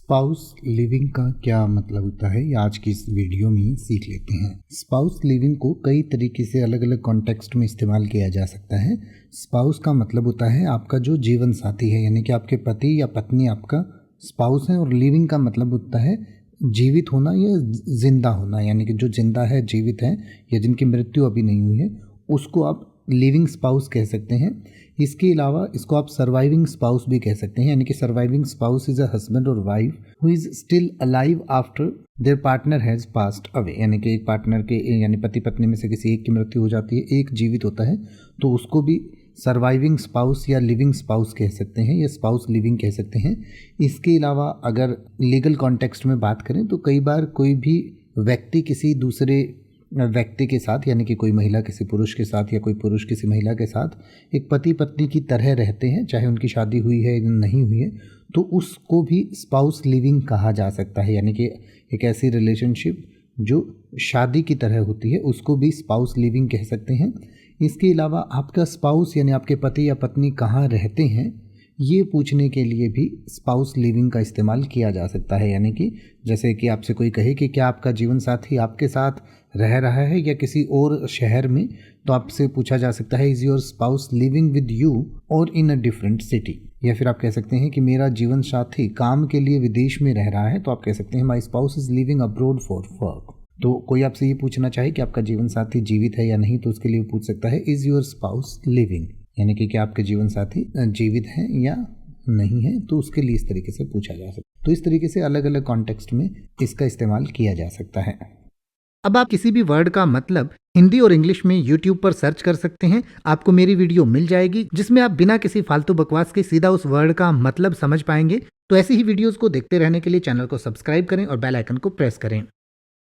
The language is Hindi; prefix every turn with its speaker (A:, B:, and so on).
A: स्पाउस लिविंग का क्या मतलब होता है, ये आज की इस वीडियो में सीख लेते हैं। स्पाउस लिविंग को कई तरीके से अलग अलग कॉन्टेक्स्ट में इस्तेमाल किया जा सकता है। स्पाउस का मतलब होता है आपका जो जीवन साथी है, यानी कि आपके पति या पत्नी आपका स्पाउस है। और लिविंग का मतलब होता है जीवित होना या जिंदा होना, यानी कि जो जिंदा है, जीवित है या जिनकी मृत्यु अभी नहीं हुई है, उसको आप लिविंग स्पाउस कह सकते हैं। इसके अलावा इसको आप सर्वाइविंग स्पाउस भी कह सकते हैं, यानी कि surviving spouse is a husband और wife who is still alive after their partner has passed away, यानी कि एक पार्टनर के यानी पति पत्नी में से किसी एक की मृत्यु हो जाती है, एक जीवित होता है, तो उसको भी सर्वाइविंग स्पाउस या लिविंग स्पाउस कह सकते हैं या स्पाउस लिविंग कह सकते हैं। इसके अलावा अगर लीगल कॉन्टेक्स्ट में बात करें तो कई बार कोई भी व्यक्ति किसी दूसरे व्यक्ति के साथ, यानी कि कोई महिला किसी पुरुष के साथ या कोई पुरुष किसी महिला के साथ एक पति पत्नी की तरह रहते हैं, चाहे उनकी शादी हुई है या नहीं हुई है, तो उसको भी स्पाउस लिविंग कहा जा सकता है। यानी कि एक ऐसी रिलेशनशिप जो शादी की तरह होती है उसको भी स्पाउस लिविंग कह सकते हैं। इसके अलावा आपका स्पाउस यानी आपके पति या पत्नी कहाँ रहते हैं, ये पूछने के लिए भी स्पाउस लिविंग का इस्तेमाल किया जा सकता है। यानी कि जैसे कि आपसे कोई कहे कि क्या आपका जीवन साथी आपके साथ रह रहा है या किसी और शहर में, तो आपसे पूछा जा सकता है, is your spouse living with you और इन अ डिफरेंट सिटी। या फिर आप कह सकते हैं कि मेरा जीवन साथी काम के लिए विदेश में रह रहा है, तो आप कह सकते हैं my spouse is living abroad for work. तो कोई आपसे ये पूछना चाहे कि आपका जीवन साथी जीवित है या नहीं, तो उसके लिए पूछ सकता है, इज़ योर स्पाउस लिविंग, यानी कि क्या आपके जीवन साथी जीवित हैं या नहीं है, तो उसके लिए इस तरीके से पूछा जा सकता है। तो इस तरीके से अलग अलग कॉन्टेक्स्ट में इसका इस्तेमाल किया जा सकता है।
B: अब आप किसी भी वर्ड का मतलब हिंदी और इंग्लिश में YouTube पर सर्च कर सकते हैं, आपको मेरी वीडियो मिल जाएगी जिसमें आप बिना किसी फालतू बकवास के सीधा उस वर्ड का मतलब समझ पाएंगे। तो ऐसी ही वीडियोस को देखते रहने के लिए चैनल को सब्सक्राइब करें और बेल आइकन को प्रेस करें।